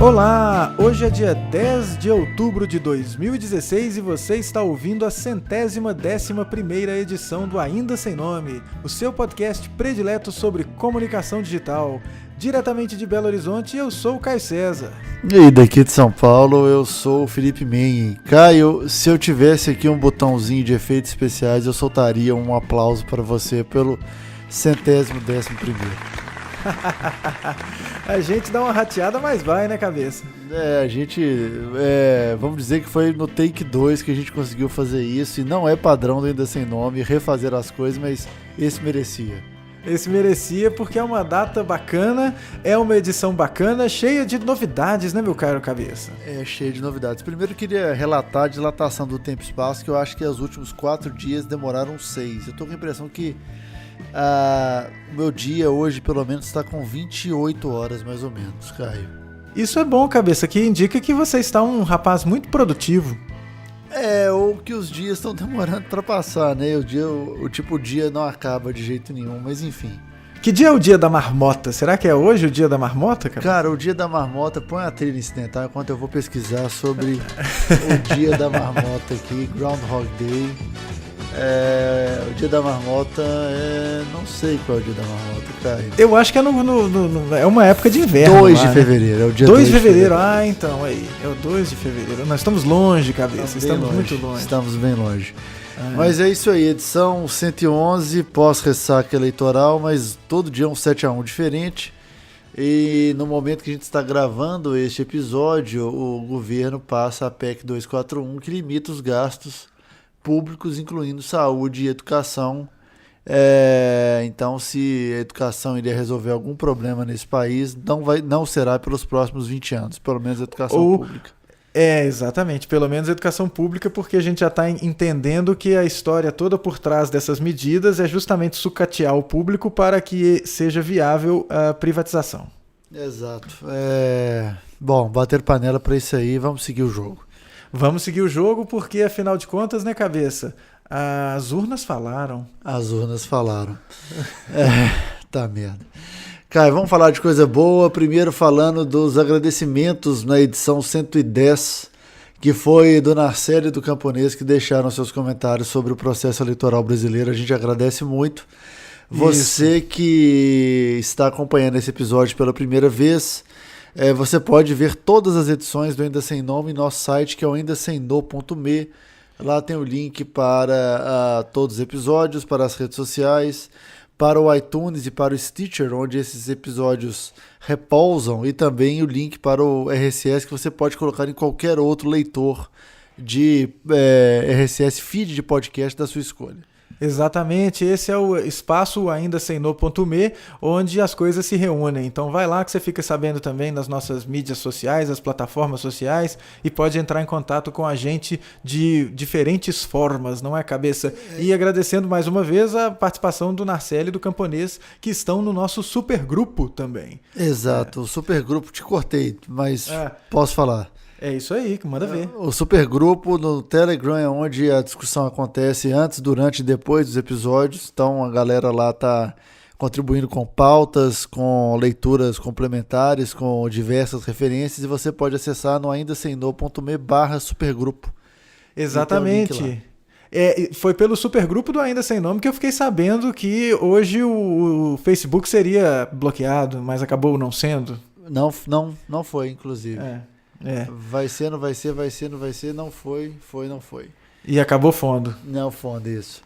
Olá! Hoje é dia 10 de outubro de 2016 e você está ouvindo a 111ª edição do Ainda Sem Nome, o seu podcast predileto sobre comunicação digital. Diretamente de Belo Horizonte, eu sou o Caio César. E daqui de São Paulo, eu sou o Felipe Menhe. Caio, se eu tivesse aqui um botãozinho de efeitos especiais, eu soltaria um aplauso para você pelo 111º. A gente dá uma rateada, mas vai, né, cabeça? Vamos dizer que foi no take 2 que a gente conseguiu fazer isso, e não é padrão do Ainda Sem Nome refazer as coisas, mas esse merecia. Esse merecia porque é uma data bacana, é uma edição bacana, cheia de novidades, né, meu caro cabeça? É, cheia de novidades. Primeiro eu queria relatar a dilatação do tempo e espaço, que eu acho que os últimos 4 dias demoraram 6. Eu tô com a impressão que o meu dia hoje, pelo menos, está com 28 horas, mais ou menos, Caio. Isso é bom, cabeça, que indica que você está um rapaz muito produtivo. Ou que os dias estão demorando para passar, né? O dia não acaba de jeito nenhum, mas enfim. Que dia é o dia da marmota? Será que é hoje o dia da marmota, cara? Cara, o dia da marmota, põe a trilha incidental enquanto eu vou pesquisar sobre o dia da marmota aqui, Groundhog Day. O dia da marmota, não sei qual é o dia da marmota, Caio. Eu acho que é é uma época de inverno. 2 de fevereiro, é o dia 2 de fevereiro. Ah, então, aí, é o 2 de fevereiro. Nós estamos longe, cabeça, estamos muito longe. Estamos bem longe. Mas é isso aí, edição 111, pós-ressaca eleitoral, mas todo dia é um 7-1 diferente. E no momento que a gente está gravando este episódio, o governo passa a PEC 241, que limita os gastos públicos, incluindo saúde e educação. Então, se a educação iria resolver algum problema nesse país, não será pelos próximos 20 anos, pelo menos a educação pública. Exatamente, pelo menos a educação pública, porque a gente já está entendendo que a história toda por trás dessas medidas é justamente sucatear o público para que seja viável a privatização. Exato. Bom, bater panela para isso aí, vamos seguir o jogo. Vamos seguir o jogo porque, afinal de contas, né, cabeça? As urnas falaram. As urnas falaram. Tá merda. Caio, vamos falar de coisa boa. Primeiro falando dos agradecimentos na edição 110, que foi do Narcélio e do Camponês, que deixaram seus comentários sobre o processo eleitoral brasileiro. A gente agradece muito. Você que está acompanhando esse episódio pela primeira vez, você pode ver todas as edições do Ainda Sem Nome em nosso site, que é o aindasemno.me. Lá tem o link para todos os episódios, para as redes sociais, para o iTunes e para o Stitcher, onde esses episódios repousam, e também o link para o RSS, que você pode colocar em qualquer outro leitor de RSS feed de podcast da sua escolha. Exatamente, esse é o espaço aindasemno.me, onde as coisas se reúnem. Então vai lá que você fica sabendo também das nossas mídias sociais, as plataformas sociais, e pode entrar em contato com a gente de diferentes formas, não é, cabeça? E agradecendo mais uma vez a participação do Narcélio e do Camponês, que estão no nosso supergrupo também. Exato, o supergrupo, te cortei, mas posso falar. É isso aí, que manda ver. O supergrupo no Telegram é onde a discussão acontece antes, durante e depois dos episódios. Então a galera lá tá contribuindo com pautas, com leituras complementares, com diversas referências, e você pode acessar no aindasemno.me/supergrupo. Exatamente. Foi pelo supergrupo do Ainda Sem Nome que eu fiquei sabendo que hoje o Facebook seria bloqueado, mas acabou não sendo. Não foi, inclusive. Vai ser, não vai ser, não foi, não foi. E acabou fundo. Não, fundo, isso.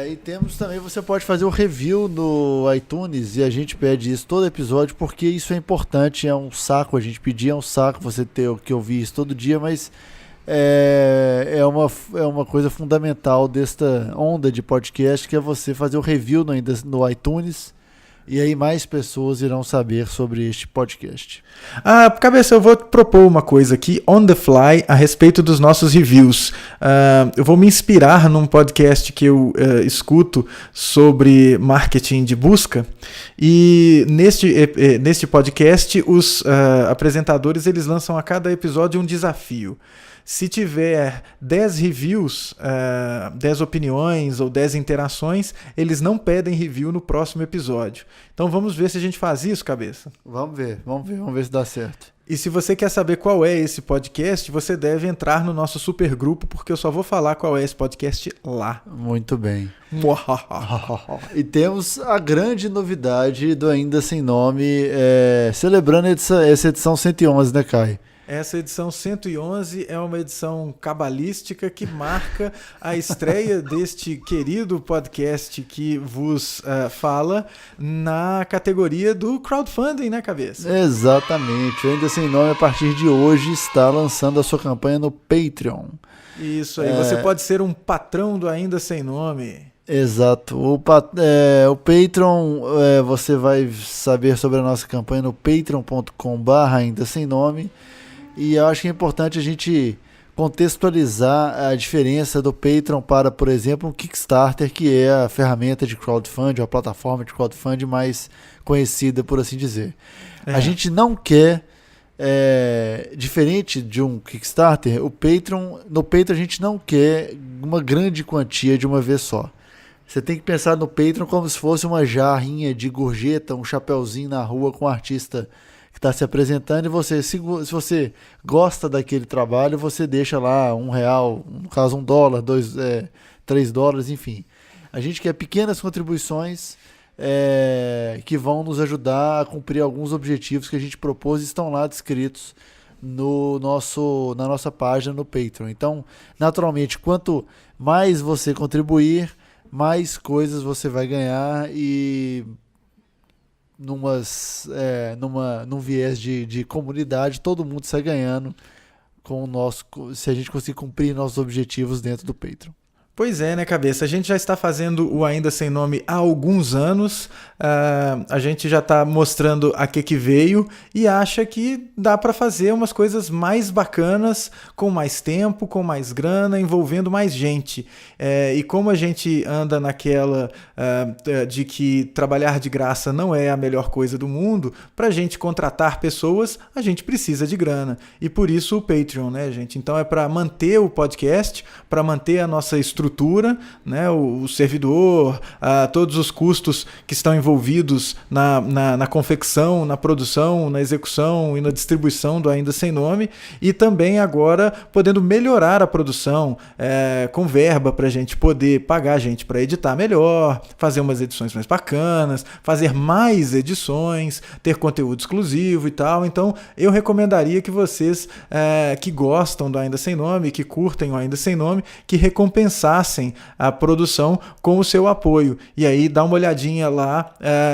E temos também, você pode fazer o review no iTunes, e a gente pede isso todo episódio, porque isso é importante, é um saco a gente pedir, é um saco você ter que ouvir isso todo dia, mas é uma coisa fundamental desta onda de podcast, que é você fazer o review no iTunes. E aí mais pessoas irão saber sobre este podcast. Cabeça, eu vou propor uma coisa aqui, on the fly, a respeito dos nossos reviews. Eu vou me inspirar num podcast que eu escuto sobre marketing de busca. E neste podcast, os apresentadores eles lançam a cada episódio um desafio. Se tiver 10 reviews, 10 opiniões ou 10 interações, eles não pedem review no próximo episódio. Então vamos ver se a gente faz isso, Cabeça. Vamos ver se dá certo. E se você quer saber qual é esse podcast, você deve entrar no nosso super grupo, porque eu só vou falar qual é esse podcast lá. Muito bem. E temos a grande novidade do Ainda Sem Nome, celebrando essa edição 111, né, Kai? Essa edição 111 é uma edição cabalística que marca a estreia deste querido podcast que vos fala na categoria do crowdfunding, né, Cabeça? Exatamente. O Ainda Sem Nome, a partir de hoje, está lançando a sua campanha no Patreon. Isso aí, você pode ser um patrão do Ainda Sem Nome. Exato. O Patreon, você vai saber sobre a nossa campanha no patreon.com/ainda sem nome. E eu acho que é importante a gente contextualizar a diferença do Patreon para, por exemplo, o Kickstarter, que é a ferramenta de crowdfunding, a plataforma de crowdfunding mais conhecida, por assim dizer. A gente não quer, diferente de um Kickstarter, no Patreon a gente não quer uma grande quantia de uma vez só. Você tem que pensar no Patreon como se fosse uma jarrinha de gorjeta, um chapeuzinho na rua com um artista que está se apresentando, e se você gosta daquele trabalho, você deixa lá R$1, no caso $1, $3, enfim. A gente quer pequenas contribuições que vão nos ajudar a cumprir alguns objetivos que a gente propôs e estão lá descritos na nossa página no Patreon. Então, naturalmente, quanto mais você contribuir, mais coisas você vai ganhar, e num viés de comunidade, todo mundo sai ganhando se a gente conseguir cumprir nossos objetivos dentro do Patreon. Pois é, né, Cabeça? A gente já está fazendo o Ainda Sem Nome há alguns anos, a gente já está mostrando a que veio e acha que dá para fazer umas coisas mais bacanas, com mais tempo, com mais grana, envolvendo mais gente. E como a gente anda naquela de que trabalhar de graça não é a melhor coisa do mundo, para a gente contratar pessoas, a gente precisa de grana. E por isso o Patreon, né, gente? Então é para manter o podcast, para manter a nossa estrutura, né, o servidor, todos os custos que estão envolvidos na confecção, na produção, na execução e na distribuição do Ainda Sem Nome, e também agora podendo melhorar a produção com verba para a gente poder pagar a gente para editar melhor, fazer umas edições mais bacanas, fazer mais edições, ter conteúdo exclusivo e tal. Então eu recomendaria que vocês que gostam do Ainda Sem Nome, que curtem o Ainda Sem Nome, que recompensassem a produção com o seu apoio. E aí dá uma olhadinha lá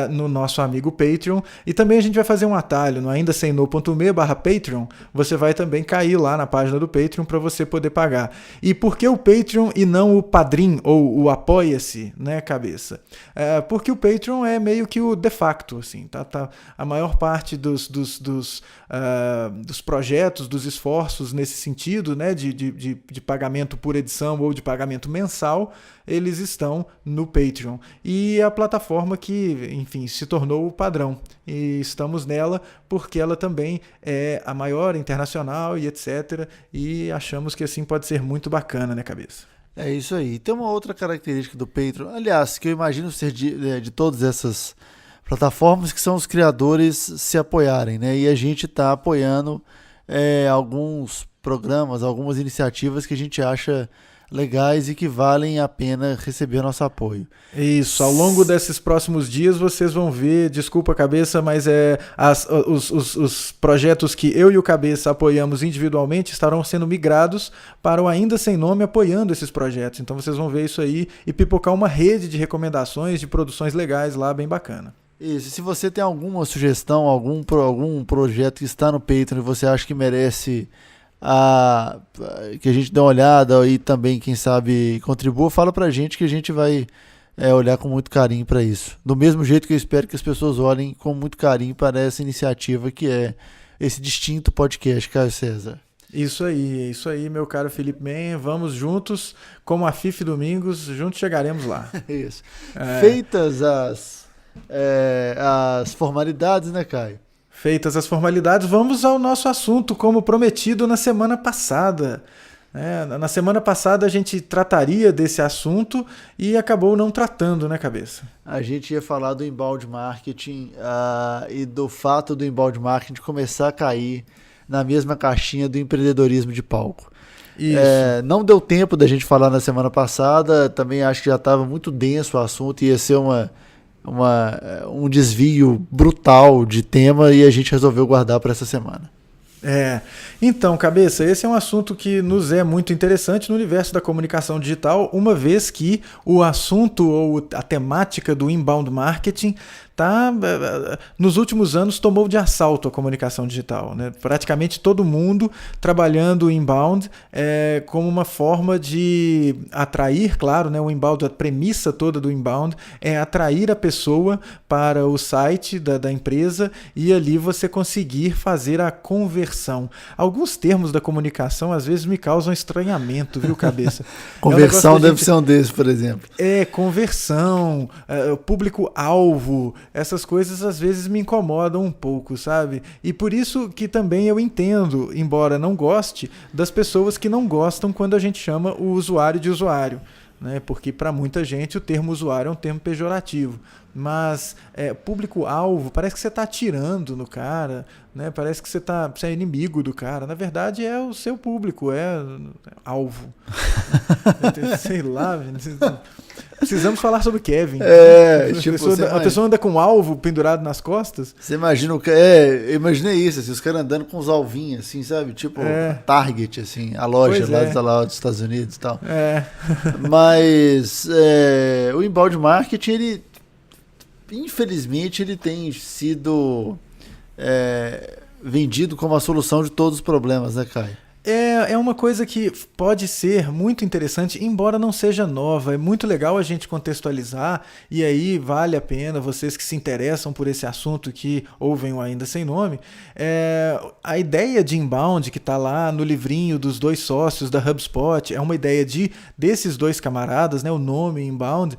no nosso amigo Patreon. E também a gente vai fazer um atalho no aindasemno.me/Patreon. Você vai também cair lá na página do Patreon para você poder pagar. E por que o Patreon e não o Padrim ou o Apoia-se, né, Cabeça? Porque o Patreon é meio que o de facto, assim, tá? A maior parte dos projetos, dos esforços nesse sentido, né, de pagamento por edição ou de pagamento mensal, eles estão no Patreon. E a plataforma que, enfim, se tornou o padrão. E estamos nela porque ela também é a maior internacional e etc. E achamos que assim pode ser muito bacana, né, Cabeça? É isso aí. Tem uma outra característica do Patreon, aliás, que eu imagino ser de todas essas plataformas, que são os criadores se apoiarem, né? E a gente está apoiando alguns programas, algumas iniciativas que a gente acha legais e que valem a pena receber nosso apoio. Isso, ao longo desses próximos dias vocês vão ver, desculpa Cabeça, mas os projetos que eu e o Cabeça apoiamos individualmente estarão sendo migrados para o Ainda Sem Nome apoiando esses projetos. Então vocês vão ver isso aí e pipocar uma rede de recomendações de produções legais lá, bem bacana. Isso, se você tem alguma sugestão, algum projeto que está no Patreon e você acha que merece que a gente dê uma olhada e também, quem sabe, contribua, fala pra gente que a gente vai olhar com muito carinho para isso. Do mesmo jeito que eu espero que as pessoas olhem com muito carinho para essa iniciativa que é esse distinto podcast, Caio César. Isso aí, meu caro Felipe Man. Vamos juntos, como a FIF Domingos, juntos chegaremos lá. Isso. Feitas as formalidades, né, Caio? Feitas as formalidades, vamos ao nosso assunto, como prometido na semana passada. Na semana passada a gente trataria desse assunto e acabou não tratando, né, Cabeça? A gente ia falar do inbound marketing e do fato do inbound marketing começar a cair na mesma caixinha do empreendedorismo de palco. Não deu tempo da gente falar na semana passada, também acho que já estava muito denso o assunto, ia ser um desvio brutal de tema e a gente resolveu guardar para essa semana. Então, Cabeça, esse é um assunto que nos é muito interessante no universo da comunicação digital, uma vez que o assunto ou a temática do inbound marketing nos últimos anos tomou de assalto a comunicação digital, né? Praticamente todo mundo trabalhando inbound como uma forma de atrair, claro, né? O inbound, a premissa toda do inbound é atrair a pessoa para o site da empresa e ali você conseguir fazer a conversão. Alguns termos da comunicação às vezes me causam estranhamento, viu, Cabeça? Conversão deve ser um desses, por exemplo. Conversão, público-alvo, essas coisas às vezes me incomodam um pouco, sabe? E por isso que também eu entendo, embora não goste, das pessoas que não gostam quando a gente chama o usuário de usuário, né? Porque para muita gente o termo usuário é um termo pejorativo. Mas público-alvo, parece que você está atirando no cara, né? Parece que você é inimigo do cara. Na verdade, é o seu público, é alvo. Sei lá, precisamos falar sobre Kevin. A pessoa anda com um alvo pendurado nas costas. Você imagina eu imaginei isso, assim, os caras andando com os alvinhos, assim, sabe? Tipo Target, assim, a loja lá dos Estados Unidos e tal. Mas o inbound marketing, infelizmente, ele tem sido vendido como a solução de todos os problemas, né, Caio? É uma coisa que pode ser muito interessante, embora não seja nova. É muito legal a gente contextualizar, e aí vale a pena, vocês que se interessam por esse assunto, que ouvem o Ainda Sem Nome, a ideia de inbound que está lá no livrinho dos dois sócios da HubSpot, é uma ideia desses dois camaradas, né, o nome inbound,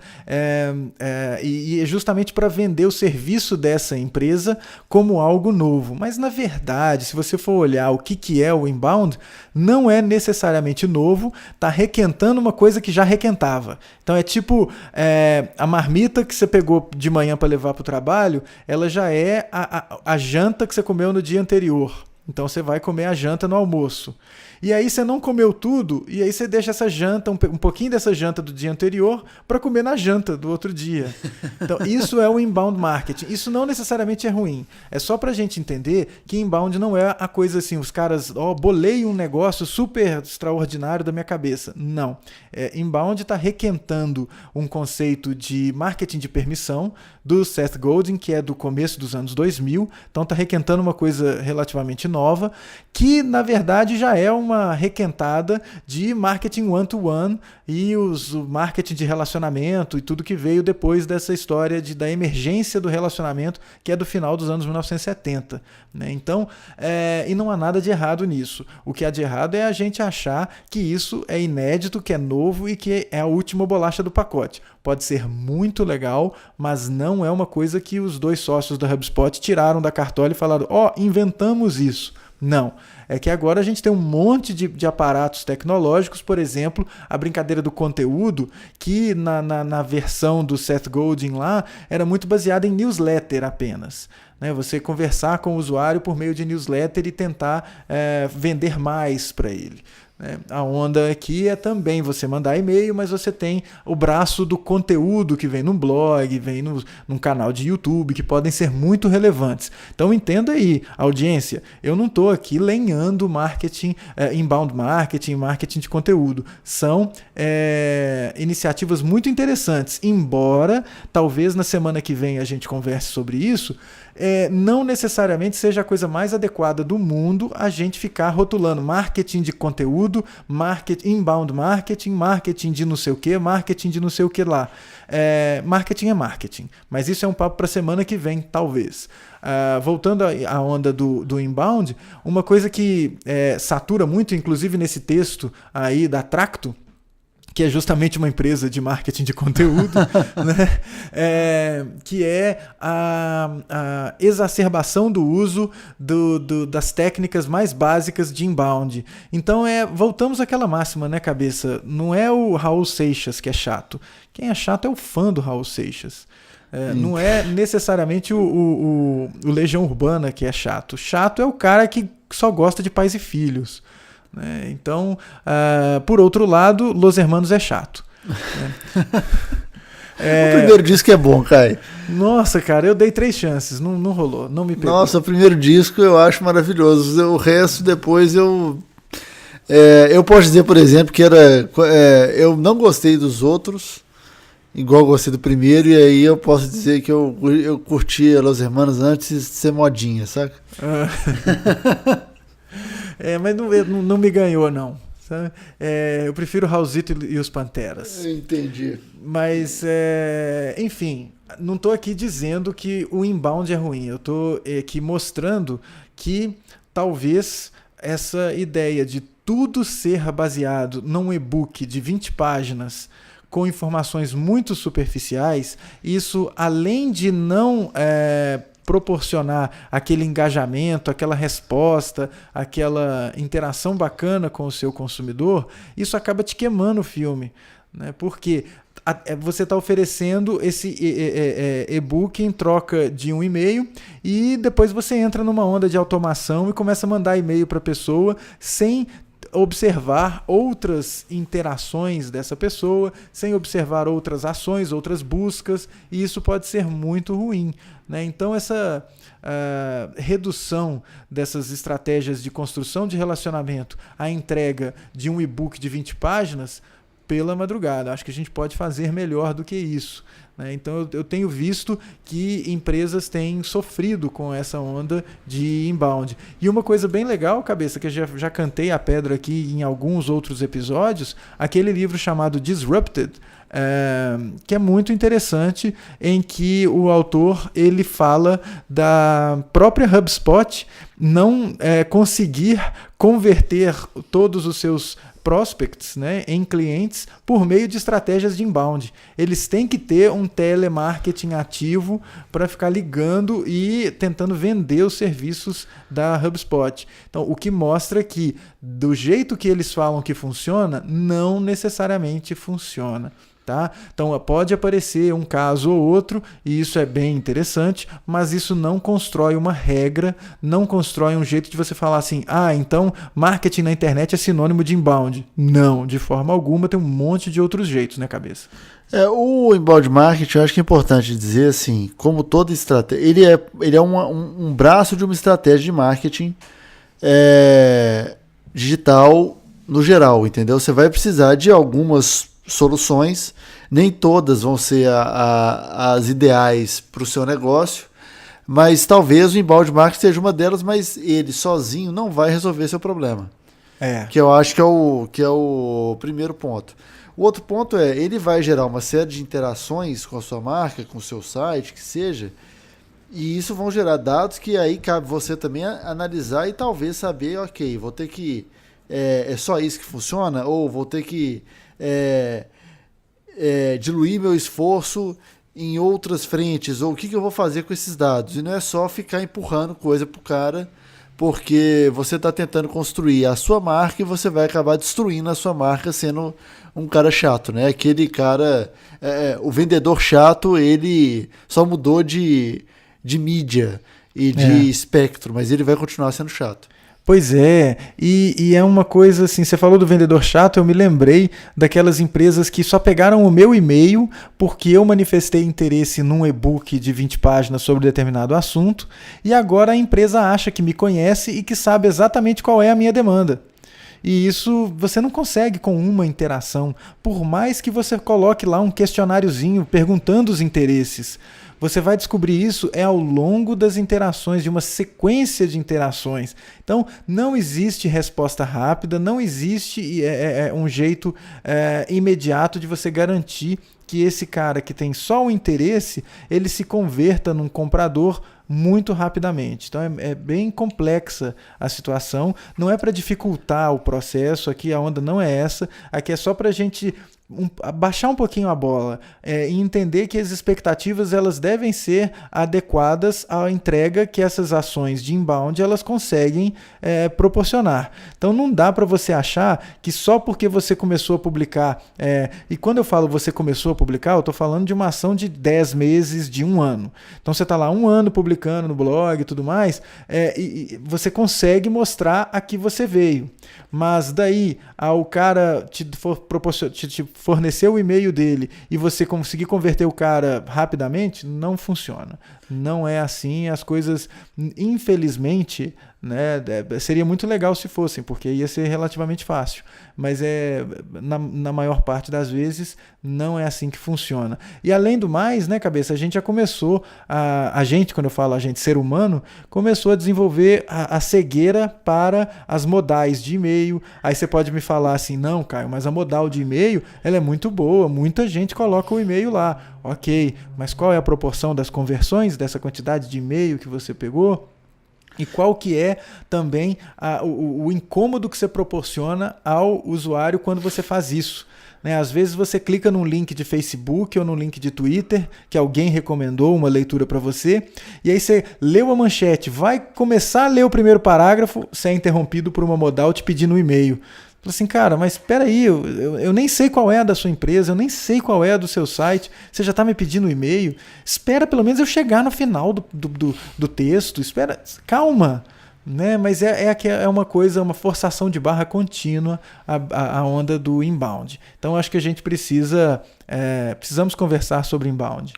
e é justamente para vender o serviço dessa empresa como algo novo. Mas na verdade, se você for olhar o que é o inbound, não é necessariamente novo, está requentando uma coisa que já requentava. Então é tipo a marmita que você pegou de manhã para levar para o trabalho, ela já é a janta que você comeu no dia anterior. Então você vai comer a janta no almoço. E aí você não comeu tudo, e aí você deixa essa janta, um pouquinho dessa janta do dia anterior, para comer na janta do outro dia. Então isso é o inbound marketing. Isso não necessariamente é ruim. É só para a gente entender que inbound não é a coisa assim, os caras, bolei um negócio super extraordinário da minha cabeça. Não. Inbound está requentando um conceito de marketing de permissão do Seth Godin, que é do começo dos anos 2000. Então está requentando uma coisa relativamente nova, que na verdade já é uma requentada de marketing one-to-one e o marketing de relacionamento e tudo que veio depois dessa história da emergência do relacionamento, que é do final dos anos 1970. Né? Então, e não há nada de errado nisso. O que há de errado é a gente achar que isso é inédito, que é novo e que é a última bolacha do pacote. Pode ser muito legal, mas não é uma coisa que os dois sócios da HubSpot tiraram da cartola e falaram, inventamos isso. Não, é que agora a gente tem um monte de aparatos tecnológicos, por exemplo, a brincadeira do conteúdo, que na versão do Seth Godin lá, era muito baseada em newsletter apenas. Né? Você conversar com o usuário por meio de newsletter e tentar vender mais para ele. A onda aqui é também você mandar e-mail, mas você tem o braço do conteúdo que vem num blog, vem num canal de YouTube, que podem ser muito relevantes. Então entenda aí, audiência, eu não estou aqui lenhando marketing, inbound marketing, marketing de conteúdo. São iniciativas muito interessantes, embora talvez na semana que vem a gente converse sobre isso, não necessariamente seja a coisa mais adequada do mundo a gente ficar rotulando marketing de conteúdo, inbound marketing, marketing de não sei o que, marketing de não sei o que lá. Marketing é marketing, mas isso é um papo para a semana que vem, talvez. Voltando à onda do inbound, uma coisa que satura muito, inclusive nesse texto aí da Tracto, que é justamente uma empresa de marketing de conteúdo, né? Que é a exacerbação do uso das técnicas mais básicas de inbound. Então, voltamos àquela máxima, né, cabeça? Não é o Raul Seixas que é chato. Quem é chato é o fã do Raul Seixas. Não é necessariamente o Legião Urbana que é chato. Chato é o cara que só gosta de Pais e Filhos. Então, por outro lado, Los Hermanos é chato. O primeiro disco é bom, Caio. Nossa, cara, eu dei 3 chances, não rolou, não me pegou. Nossa, o primeiro disco eu acho maravilhoso. O resto depois eu posso dizer, por exemplo, que eu não gostei dos outros, igual eu gostei do primeiro, e aí eu posso dizer que eu curtia Los Hermanos antes de ser modinha, saca? Mas não me ganhou, não. Sabe? Eu prefiro Raulzito e os Panteras. Eu entendi. Mas, enfim, não estou aqui dizendo que o inbound é ruim. Eu estou aqui mostrando que talvez essa ideia de tudo ser baseado num e-book de 20 páginas com informações muito superficiais, isso, além de não proporcionar aquele engajamento, aquela resposta, aquela interação bacana com o seu consumidor, isso acaba te queimando o filme, né? Porque você está oferecendo esse e-book em troca de um e-mail e depois você entra numa onda de automação e começa a mandar e-mail para a pessoa sem observar outras interações dessa pessoa, sem observar outras ações, outras buscas, e isso pode ser muito ruim, né? Então essa redução dessas estratégias de construção de relacionamento à entrega de um e-book de 20 páginas pela madrugada, acho que a gente pode fazer melhor do que isso, né? Então eu tenho visto que empresas têm sofrido com essa onda de inbound. E uma coisa bem legal, cabeça, que eu já cantei a pedra aqui em alguns outros episódios, aquele livro chamado Disrupted, que é muito interessante, em que o autor ele fala da própria HubSpot não conseguir converter todos os seus prospects, né, em clientes por meio de estratégias de inbound. Eles têm que ter um telemarketing ativo para ficar ligando e tentando vender os serviços da HubSpot. Então, o que mostra que do jeito que eles falam que funciona, não necessariamente funciona. Tá? Então pode aparecer um caso ou outro, e isso é bem interessante, mas isso não constrói uma regra, não constrói um jeito de você falar assim, então marketing na internet é sinônimo de inbound. Não, de forma alguma, tem um monte de outros jeitos, né, cabeça? O inbound marketing, eu acho que é importante dizer assim, como toda estratégia, ele é um braço de uma estratégia de marketing digital no geral, entendeu? Você vai precisar de algumas soluções, nem todas vão ser as ideais para o seu negócio, mas talvez o inbound marketing seja uma delas, mas ele sozinho não vai resolver seu problema. Que eu acho que é o primeiro ponto. O outro ponto ele vai gerar uma série de interações com a sua marca, com o seu site, que seja, e isso vão gerar dados que aí cabe você também analisar e talvez saber, ok, vou ter que é só isso que funciona, ou vou ter que diluir meu esforço em outras frentes, ou o que eu vou fazer com esses dados. E não é só ficar empurrando coisa pro cara, porque você está tentando construir a sua marca e você vai acabar destruindo a sua marca sendo um cara chato, né? Aquele cara, o vendedor chato, ele só mudou de mídia e de espectro, mas ele vai continuar sendo chato. Pois é, e é uma coisa assim, você falou do vendedor chato, eu me lembrei daquelas empresas que só pegaram o meu e-mail porque eu manifestei interesse num e-book de 20 páginas sobre determinado assunto, e agora a empresa acha que me conhece e que sabe exatamente qual é a minha demanda. E isso você não consegue com uma interação, por mais que você coloque lá um questionáriozinho perguntando os interesses. Você vai descobrir isso ao longo das interações, de uma sequência de interações. Então, não existe resposta rápida, não existe um jeito imediato de você garantir que esse cara que tem só o interesse, ele se converta num comprador muito rapidamente. Então é bem complexa a situação, não é para dificultar o processo, aqui a onda não é essa, aqui é só para a gente baixar um pouquinho a bola e entender que as expectativas elas devem ser adequadas à entrega que essas ações de inbound elas conseguem proporcionar. Então não dá para você achar que só porque você começou a publicar, e quando eu falo você começou a publicar, eu estou falando de uma ação de 10 meses, de 1 ano. Então você está lá 1 ano publicando no blog e tudo mais, e você consegue mostrar a que você veio. Mas daí ao cara te fornecer o e-mail dele e você conseguir converter o cara rapidamente, não funciona. Não é assim, as coisas, infelizmente, né, seria muito legal se fossem, porque ia ser relativamente fácil, mas na maior parte das vezes não é assim que funciona. E além do mais, né, Cabeça, a gente já começou, a gente, quando eu falo a gente, ser humano, começou a desenvolver a cegueira para as modais de e-mail. Aí você pode me falar assim, não, Caio, mas a modal de e-mail ela é muito boa, muita gente coloca o e-mail lá. Ok, mas qual é a proporção das conversões dessa quantidade de e-mail que você pegou? E qual que é também o incômodo que você proporciona ao usuário quando você faz isso? Né? Às vezes você clica num link de Facebook ou num link de Twitter que alguém recomendou uma leitura para você, e aí você leu a manchete, vai começar a ler o primeiro parágrafo, você é interrompido por uma modal te pedindo um e-mail. Falei assim, cara, mas espera aí, eu nem sei qual é a da sua empresa, eu nem sei qual é a do seu site, você já está me pedindo um e-mail, espera pelo menos eu chegar no final do texto, espera, calma, né? Mas é uma coisa, uma forçação de barra contínua a onda do inbound. Então acho que a gente precisamos conversar sobre inbound.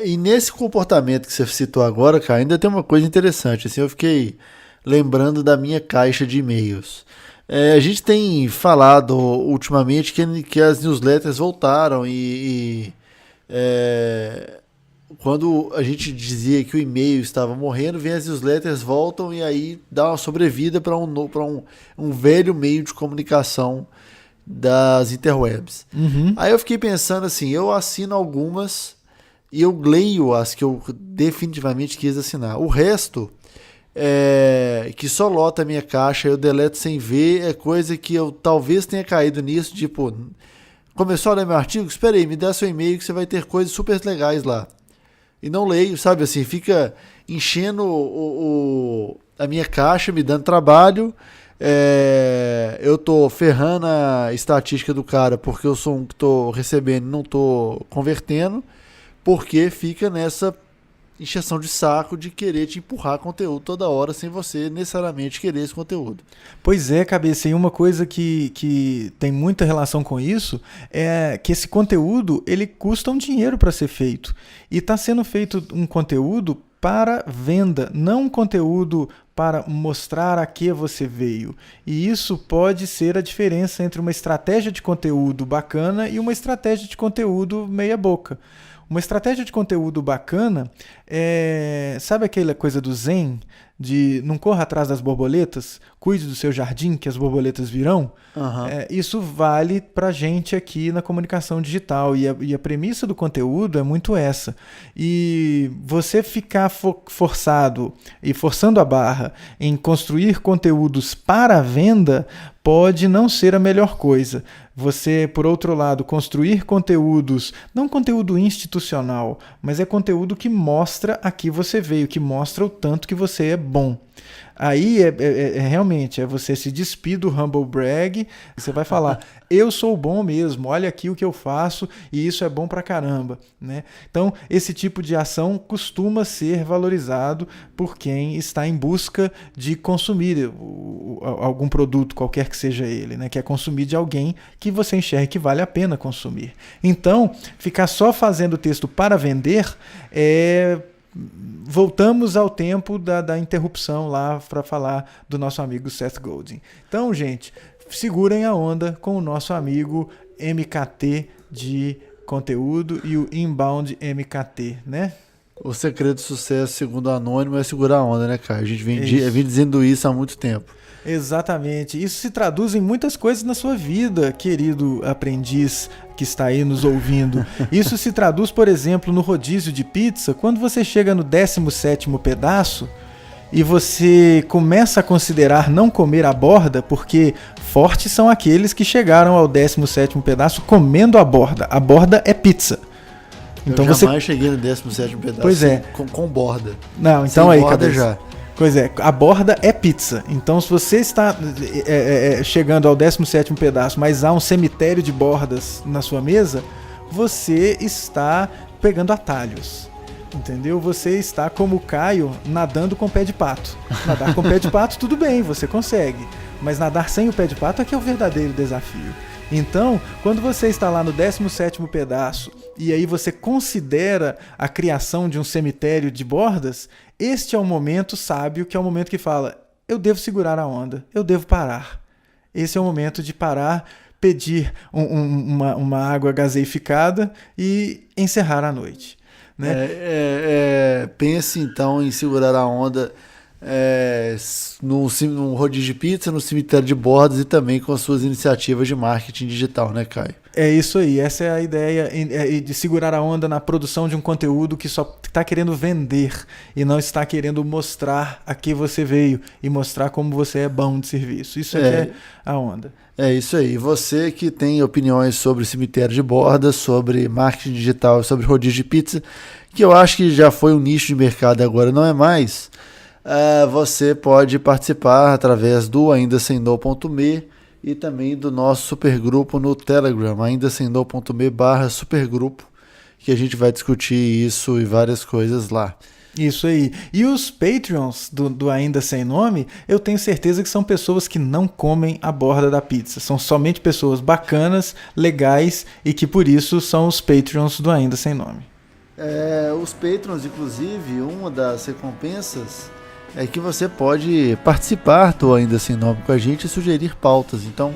E nesse comportamento que você citou agora, cara, ainda tem uma coisa interessante, assim, eu fiquei lembrando da minha caixa de e-mails. A gente tem falado ultimamente que as newsletters voltaram e quando a gente dizia que o e-mail estava morrendo, vem as newsletters, voltam e aí dá uma sobrevida para um velho meio de comunicação das interwebs. Uhum. Aí eu fiquei pensando assim, eu assino algumas e eu leio as que eu definitivamente quis assinar. O resto... que só lota a minha caixa, eu deleto sem ver, é coisa que eu talvez tenha caído nisso, tipo, começou a ler meu artigo, espera aí, me dá seu e-mail que você vai ter coisas super legais lá. E não leio, sabe, assim, fica enchendo a minha caixa, me dando trabalho, eu tô ferrando a estatística do cara porque eu sou um que tô recebendo e não tô convertendo, porque fica nessa encheção de saco de querer te empurrar conteúdo toda hora sem você necessariamente querer esse conteúdo. Pois é, Cabeça, e uma coisa que tem muita relação com isso é que esse conteúdo ele custa um dinheiro para ser feito. E está sendo feito um conteúdo para venda, não um conteúdo para mostrar a que você veio. E isso pode ser a diferença entre uma estratégia de conteúdo bacana e uma estratégia de conteúdo meia boca. Uma estratégia de conteúdo bacana sabe aquela coisa do Zen, de não corra atrás das borboletas, cuide do seu jardim que as borboletas virão? Uhum. Isso vale pra gente aqui na comunicação digital e a premissa do conteúdo é muito essa. E você ficar forçado e forçando a barra em construir conteúdos para a venda pode não ser a melhor coisa. Você, por outro lado, construir conteúdos, não conteúdo institucional, mas é conteúdo que mostra a que você veio, que mostra o tanto que você é bom. Aí realmente você se despir do humble brag, você vai falar, eu sou bom mesmo, olha aqui o que eu faço e isso é bom pra caramba, né? Então esse tipo de ação costuma ser valorizado por quem está em busca de consumir algum produto, qualquer que seja ele, né? Que é consumir de alguém que você enxerga que vale a pena consumir. Então, ficar só fazendo texto para vender voltamos ao tempo da interrupção lá para falar do nosso amigo Seth Godin. Então, gente, segurem a onda com o nosso amigo MKT de conteúdo e o Inbound MKT, né? O segredo do sucesso, segundo o Anônimo, é segurar a onda, né, cara? A gente vem dizendo isso há muito tempo. Exatamente. Isso se traduz em muitas coisas na sua vida, querido aprendiz que está aí nos ouvindo. Isso se traduz, por exemplo, no rodízio de pizza, quando você chega no 17º pedaço e você começa a considerar não comer a borda porque Fortes são aqueles que chegaram ao 17º pedaço comendo a borda. A borda é pizza. Então eu jamais cheguei no 17º pedaço. Pois é. Com borda. Não, então sem aí, borda cabeça. já. Pois é, a borda é pizza. Então, se você está chegando ao 17º pedaço, mas há um cemitério de bordas na sua mesa, você está pegando atalhos. Entendeu? Você está como o Caio nadando com o pé de pato. Nadar com o pé de pato, tudo bem, você consegue. Mas nadar sem o pé de pato é que é o verdadeiro desafio. Então, quando você está lá no 17º pedaço e aí você considera a criação de um cemitério de bordas, este é o momento sábio, que é o momento que fala, eu devo segurar a onda, eu devo parar. Esse é o momento de parar, pedir uma água gaseificada e encerrar a noite. Né? Pense então em segurar a onda no rodízio de pizza, no cemitério de bordas e também com as suas iniciativas de marketing digital, né, Caio? É isso aí, essa é a ideia de segurar a onda na produção de um conteúdo que só está querendo vender e não está querendo mostrar a que você veio e mostrar como você é bom de serviço. Isso é a onda. É isso aí. Você que tem opiniões sobre cemitério de bordas, sobre marketing digital, sobre rodízio de pizza, que eu acho que já foi um nicho de mercado e agora não é mais, você pode participar através do aindasemno.me e também do nosso supergrupo no Telegram, aindasemno.me/supergrupo, que a gente vai discutir isso e várias coisas lá. Isso aí. E os Patreons do Ainda Sem Nome, eu tenho certeza que são pessoas que não comem a borda da pizza. São somente pessoas bacanas, legais e que por isso são os Patreons do Ainda Sem Nome. Os Patrons, inclusive, uma das recompensas é que você pode participar do Ainda Sem Nome com a gente e sugerir pautas. Então,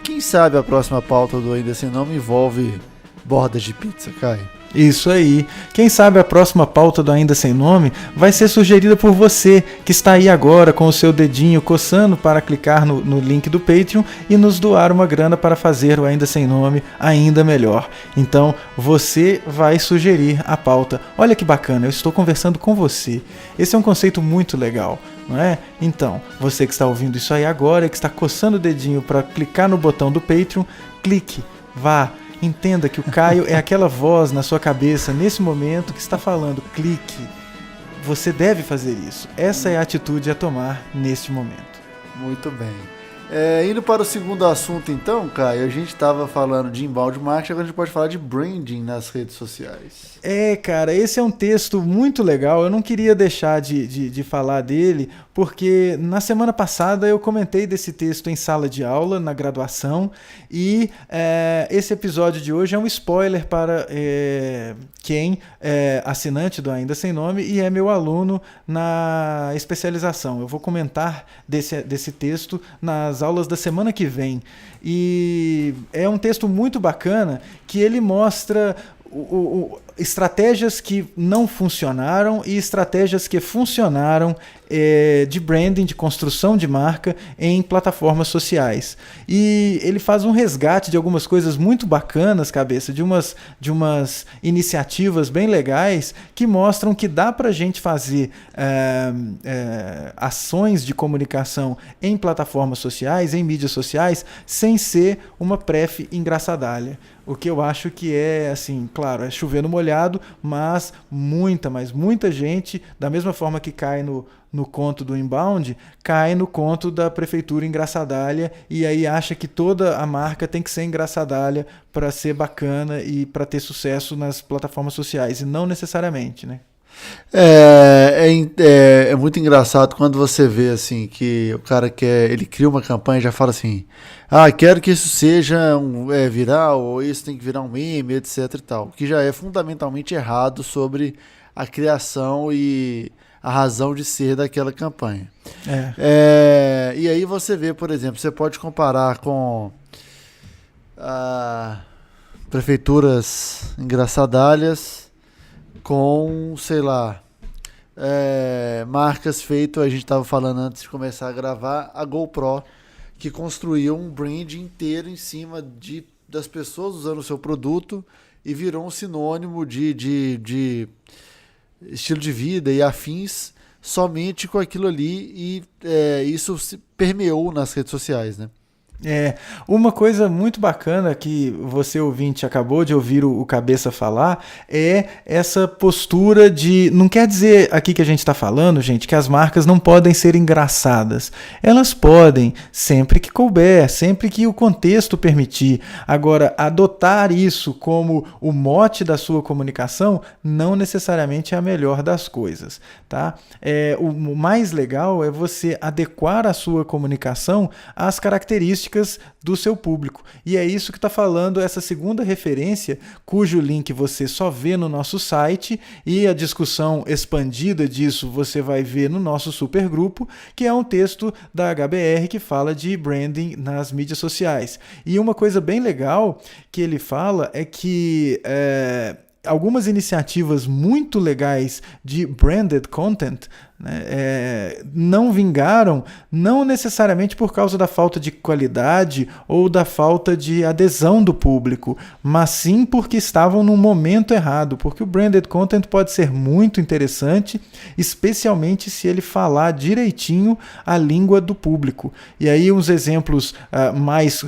quem sabe a próxima pauta do Ainda Sem Nome envolve bordas de pizza, Caio? Isso aí. Quem sabe a próxima pauta do Ainda Sem Nome vai ser sugerida por você, que está aí agora com o seu dedinho coçando para clicar no link do Patreon e nos doar uma grana para fazer o Ainda Sem Nome ainda melhor. Então, você vai sugerir a pauta. Olha que bacana, eu estou conversando com você. Esse é um conceito muito legal, não é? Então, você que está ouvindo isso aí agora, que está coçando o dedinho para clicar no botão do Patreon, clique, vá. Entenda que o Caio é aquela voz na sua cabeça nesse momento que está falando, clique. Você deve fazer isso. Essa é a atitude a tomar neste momento. Muito bem. Indo para o segundo assunto então, Caio, a gente estava falando de inbound marketing, agora a gente pode falar de branding nas redes sociais. Cara, esse é um texto muito legal, eu não queria deixar de falar dele, porque na semana passada eu comentei desse texto em sala de aula, na graduação, e esse episódio de hoje é um spoiler para quem é assinante do Ainda Sem Nome e é meu aluno na especialização. Eu vou comentar desse texto nas aulas da semana que vem. E é um texto muito bacana que ele mostra estratégias que não funcionaram e estratégias que funcionaram de branding, de construção de marca em plataformas sociais. E ele faz um resgate de algumas coisas muito bacanas, cabeça, de umas iniciativas bem legais que mostram que dá para a gente fazer ações de comunicação em plataformas sociais, em mídias sociais, sem ser uma pref engraçadalha. O que eu acho que é, assim, claro, é chover no molhado, mas muita gente, da mesma forma que cai no conto do inbound, cai no conto da prefeitura engraçadalha e aí acha que toda a marca tem que ser engraçadalha para ser bacana e para ter sucesso nas plataformas sociais, e não necessariamente, né? É muito engraçado quando você vê assim que o cara ele cria uma campanha e já fala assim, quero que isso seja viral, ou isso tem que virar um meme, etc e tal, que já é fundamentalmente errado sobre a criação e a razão de ser daquela campanha. E aí você vê, por exemplo, você pode comparar com prefeituras engraçadalhas com, sei lá, marcas feitas, a gente estava falando antes de começar a gravar, a GoPro, que construiu um brand inteiro em cima das pessoas usando o seu produto e virou um sinônimo de estilo de vida e afins somente com aquilo ali, e isso se permeou nas redes sociais, né? Uma coisa muito bacana que você ouvinte acabou de ouvir o Cabeça falar é essa postura de... Não quer dizer aqui que a gente está falando, gente, que as marcas não podem ser engraçadas. Elas podem, sempre que couber, sempre que o contexto permitir. Agora, adotar isso como o mote da sua comunicação não necessariamente é a melhor das coisas, tá? O mais legal é você adequar a sua comunicação às características do seu público. E é isso que está falando essa segunda referência, cujo link você só vê no nosso site, e a discussão expandida disso você vai ver no nosso supergrupo, que é um texto da HBR que fala de branding nas mídias sociais. E uma coisa bem legal que ele fala é que algumas iniciativas muito legais de branded content, né, não vingaram, não necessariamente por causa da falta de qualidade ou da falta de adesão do público, mas sim porque estavam no momento errado, porque o branded content pode ser muito interessante, especialmente se ele falar direitinho a língua do público. E aí uns exemplos mais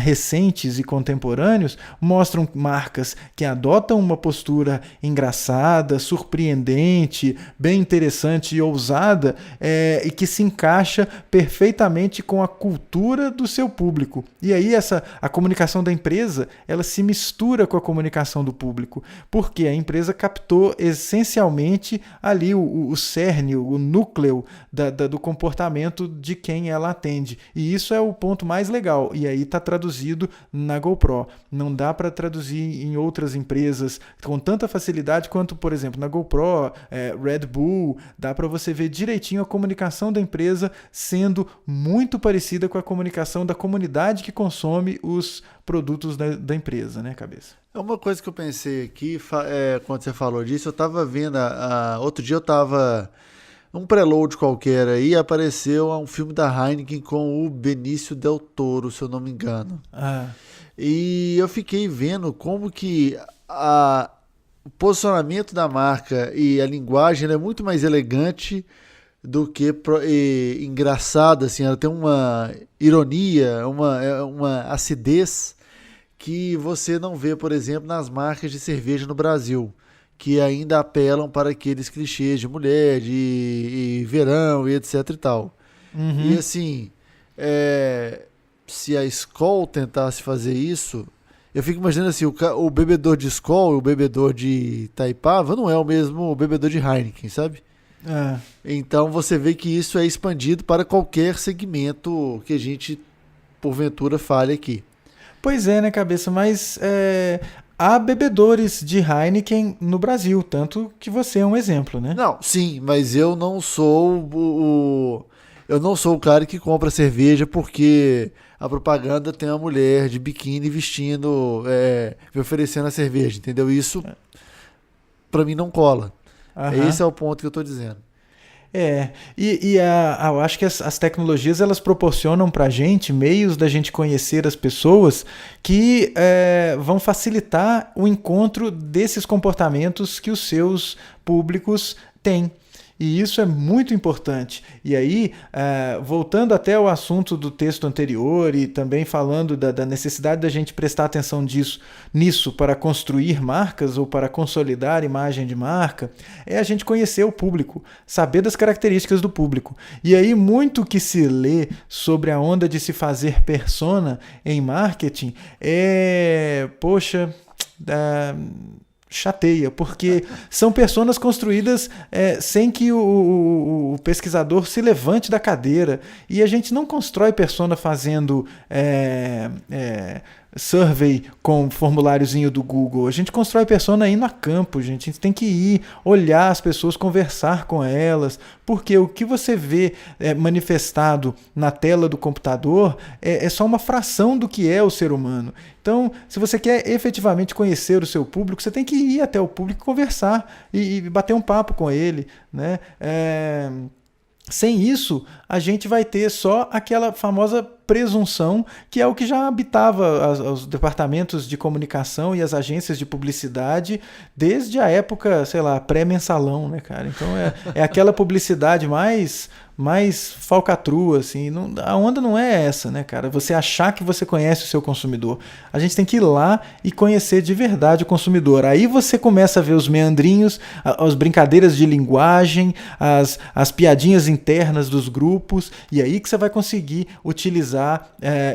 recentes e contemporâneos mostram marcas que adotam uma postura engraçada, surpreendente, bem interessante e ousada, e que se encaixa perfeitamente com a cultura do seu público. E aí a comunicação da empresa, ela se mistura com a comunicação do público, porque a empresa captou essencialmente ali o cerne, o núcleo do comportamento de quem ela atende. E isso é o ponto mais legal. E aí está traduzido na GoPro. Não dá para traduzir em outras empresas com tanta facilidade quanto, por exemplo, na GoPro, Red Bull, dá para você ver direitinho a comunicação da empresa sendo muito parecida com a comunicação da comunidade que consome os produtos da empresa, né, Cabeça? É uma coisa que eu pensei aqui, quando você falou disso, eu estava vendo, outro dia eu estava um preload qualquer aí, apareceu um filme da Heineken com o Benício Del Toro, se eu não me engano. E eu fiquei vendo como que o posicionamento da marca e a linguagem é muito mais elegante do que engraçada, assim, ela tem uma ironia, uma acidez que você não vê, por exemplo, nas marcas de cerveja no Brasil, que ainda apelam para aqueles clichês de mulher, de verão e etc e tal. E assim, se a Skol tentasse fazer isso, eu fico imaginando assim, o bebedor de Skol e o bebedor de Itaipava não é o mesmo bebedor de Heineken, sabe? Então você vê que isso é expandido para qualquer segmento que a gente, porventura, fale aqui. Pois é, né, Cabeça? Mas há bebedores de Heineken no Brasil, tanto que você é um exemplo, né? Não, sim, mas eu não sou o cara que compra cerveja porque a propaganda tem uma mulher de biquíni vestindo, me oferecendo a cerveja, entendeu? Isso, pra mim, não cola. Esse é o ponto que eu tô dizendo. Eu acho que as tecnologias elas proporcionam para a gente meios da gente conhecer as pessoas que vão facilitar o encontro desses comportamentos que os seus públicos têm. E isso é muito importante. E aí, voltando até ao assunto do texto anterior e também falando da necessidade da gente prestar atenção nisso para construir marcas ou para consolidar imagem de marca, é a gente conhecer o público, saber das características do público. E aí, muito que se lê sobre a onda de se fazer persona em marketing chateia, porque são personas construídas sem que o pesquisador se levante da cadeira. E a gente não constrói persona fazendo survey com formuláriozinho do Google. A gente constrói persona indo a campo, gente. A gente tem que ir, olhar as pessoas, conversar com elas, porque o que você vê manifestado na tela do computador é só uma fração do que é o ser humano. Então, se você quer efetivamente conhecer o seu público, você tem que ir até o público e conversar e bater um papo com ele, né? Sem isso, a gente vai ter só aquela famosa presunção que é o que já habitava os departamentos de comunicação e as agências de publicidade desde a época, sei lá, pré-mensalão, né, cara? Então é aquela publicidade mais falcatrua, assim. A onda não é essa, né, cara? Você achar que você conhece o seu consumidor. A gente tem que ir lá e conhecer de verdade o consumidor. Aí você começa a ver os meandrinhos, as brincadeiras de linguagem, as piadinhas internas dos grupos, e aí que você vai conseguir utilizar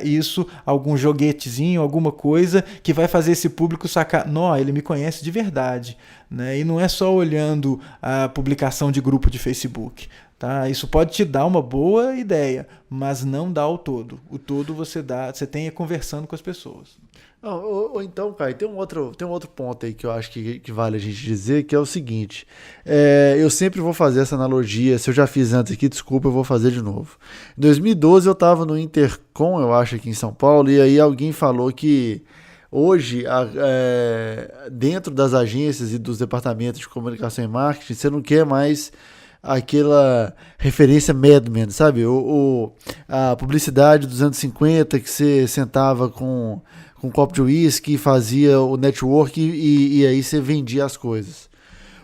isso, algum joguetezinho, alguma coisa que vai fazer esse público sacar, não, ele me conhece de verdade, né? E não é só olhando a publicação de grupo de Facebook. Tá? Isso pode te dar uma boa ideia, mas não dá o todo. O todo você tem conversando com as pessoas. Ou então, Caio, tem um outro ponto aí que eu acho que vale a gente dizer, que é o seguinte, eu sempre vou fazer essa analogia, se eu já fiz antes aqui, desculpa, eu vou fazer de novo. Em 2012 eu estava no Intercom, eu acho, aqui em São Paulo, e aí alguém falou que hoje, dentro das agências e dos departamentos de comunicação e marketing, você não quer mais aquela referência Mad Men, sabe? A publicidade dos anos 50 que você sentava com um copo de uísque, fazia o network e aí você vendia as coisas.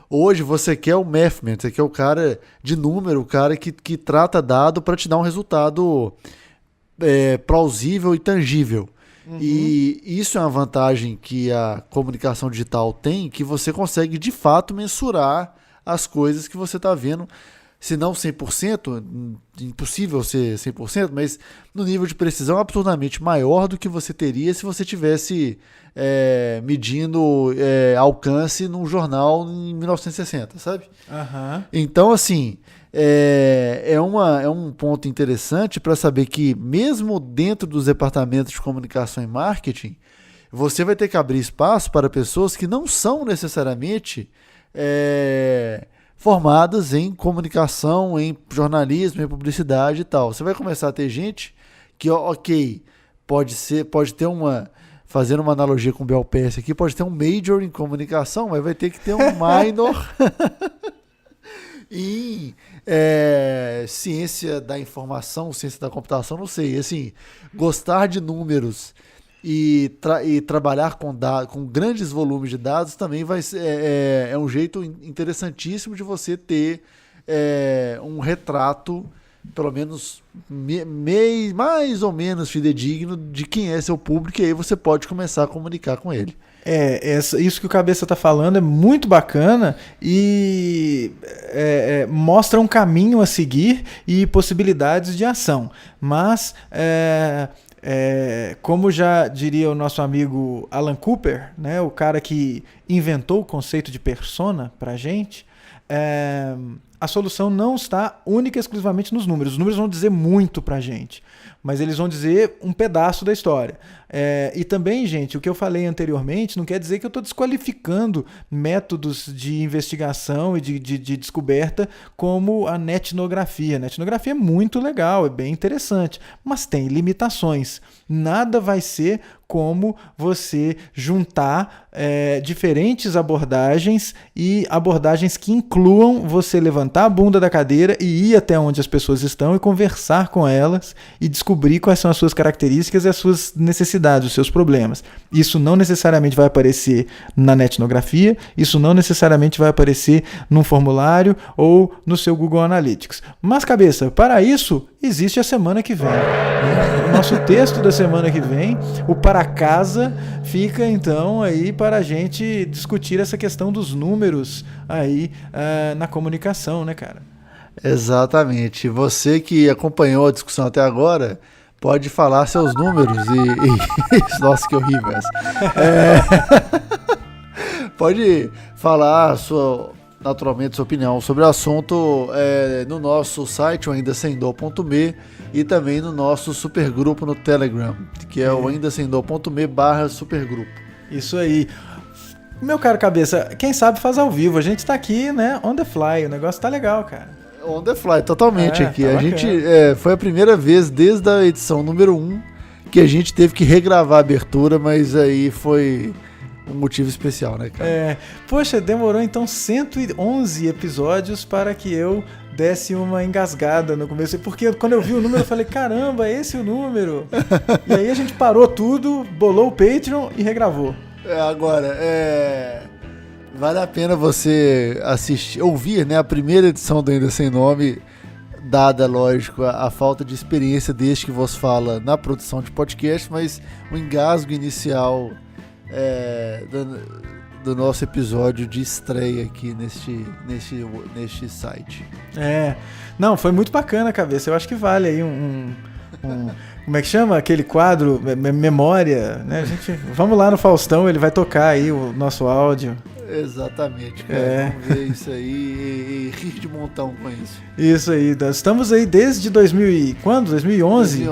Hoje você quer o Math Man, você quer o cara de número, o cara que trata dado para te dar um resultado plausível e tangível. Uhum. E isso é uma vantagem que a comunicação digital tem, que você consegue de fato mensurar as coisas que você está vendo, se não 100%, impossível ser 100%, mas no nível de precisão absurdamente maior do que você teria se você tivesse medindo alcance num jornal em 1960, sabe? Uhum. Então, assim, é um ponto interessante para saber que mesmo dentro dos departamentos de comunicação e marketing, você vai ter que abrir espaço para pessoas que não são necessariamente formadas em comunicação, em jornalismo, em publicidade e tal. Você vai começar a ter gente que, ok, pode ter fazendo uma analogia com o BLPS aqui, pode ter um major em comunicação, mas vai ter que ter um minor em ciência da informação, ciência da computação, não sei. Assim, gostar de números e trabalhar com grandes volumes de dados também é um jeito interessantíssimo de você ter um retrato, pelo menos mais ou menos fidedigno, de quem é seu público, e aí você pode começar a comunicar com ele. Isso que o Cabeça está falando é muito bacana e mostra um caminho a seguir e possibilidades de ação. Mas como já diria o nosso amigo Alan Cooper, né, o cara que inventou o conceito de persona para a gente, a solução não está única e exclusivamente nos números. Os números vão dizer muito para a gente, mas eles vão dizer um pedaço da história. E também, gente, o que eu falei anteriormente não quer dizer que eu estou desqualificando métodos de investigação e de descoberta como a netnografia. A netnografia é muito legal, é bem interessante, mas tem limitações. Nada vai ser como você juntar diferentes abordagens e abordagens que incluam você levantar a bunda da cadeira e ir até onde as pessoas estão e conversar com elas e descobrir quais são as suas características e as suas necessidades, os seus problemas. Isso não necessariamente vai aparecer na netnografia, isso não necessariamente vai aparecer num formulário ou no seu Google Analytics. Mas, Cabeça, para isso existe a semana que vem. O nosso texto da semana que vem, o para casa, fica então aí para a gente discutir essa questão dos números aí na comunicação, né, cara? Exatamente. Você que acompanhou a discussão até agora, pode falar seus números e... Nossa, que horrível essa. Pode falar naturalmente sua opinião sobre o assunto no nosso site, o aindasemdó.me, e também no nosso supergrupo no Telegram, que é o aindasemdó.me/supergrupo. Isso aí. Meu caro Cabeça, quem sabe faz ao vivo. A gente tá aqui, né, on the fly. O negócio tá legal, cara. On the fly, totalmente aqui. Tá a gente foi a primeira vez desde a edição número 1 que a gente teve que regravar a abertura, mas aí foi um motivo especial, né, cara? Poxa, demorou então 111 episódios para que eu desse uma engasgada no começo. Porque quando eu vi o número, eu falei, caramba, esse é o número. E aí a gente parou tudo, bolou o Patreon e regravou. Agora, vale a pena você ouvir, né, a primeira edição do Ainda Sem Nome, dada, lógico, a falta de experiência desde que vos fala na produção de podcast, mas o engasgo inicial do nosso episódio de estreia aqui neste site. Não, foi muito bacana, cabeça. Eu acho que vale aí como é que chama? Aquele quadro, memória, né? Vamos lá no Faustão, ele vai tocar aí o nosso áudio. Exatamente, cara. Vamos ver isso aí e rir de montão com isso. Isso aí. Estamos aí desde 2011? 2011.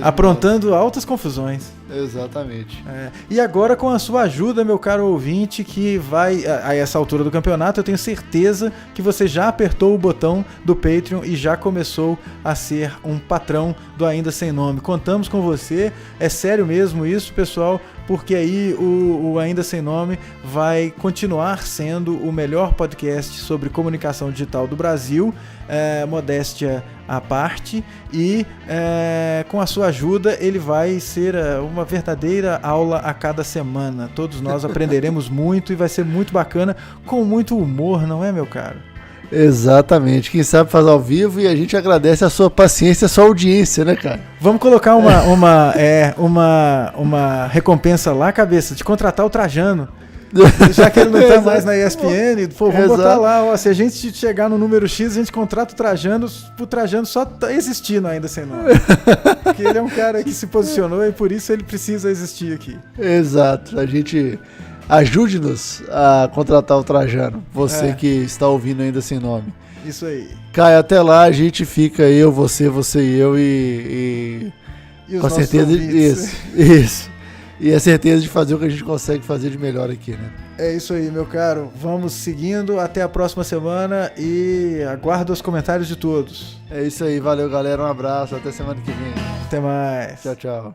Aprontando altas confusões. Exatamente. E agora com a sua ajuda, meu caro ouvinte, que vai a essa altura do campeonato, eu tenho certeza que você já apertou o botão do Patreon e já começou a ser um patrão do Ainda Sem Nome. Contamos com você, é sério mesmo isso, pessoal, porque aí o Ainda Sem Nome vai continuar sendo o melhor podcast sobre comunicação digital do Brasil, modéstia à parte, e com a sua ajuda ele vai ser uma verdadeira aula a cada semana. Todos nós aprenderemos muito e vai ser muito bacana, com muito humor, não é, meu caro? Exatamente, quem sabe faz ao vivo, e a gente agradece a sua paciência, a sua audiência, né, cara? Vamos colocar uma recompensa lá, cabeça, de contratar o Trajano. Já que ele não tá mais na ESPN, vamos botar lá, se a gente chegar no número X, a gente contrata o Trajano só tá existindo ainda sem nome. Porque ele é um cara que se posicionou e por isso ele precisa existir aqui. Exato, ajude-nos a contratar o Trajano, você que está ouvindo Ainda Sem Nome. Isso aí. Caio, até lá a gente fica você e eu e com certeza isso. E a certeza de fazer o que a gente consegue fazer de melhor aqui, né? É isso aí, meu caro. Vamos seguindo. Até a próxima semana e aguardo os comentários de todos. É isso aí. Valeu, galera. Um abraço. Até semana que vem. Até mais. Tchau, tchau.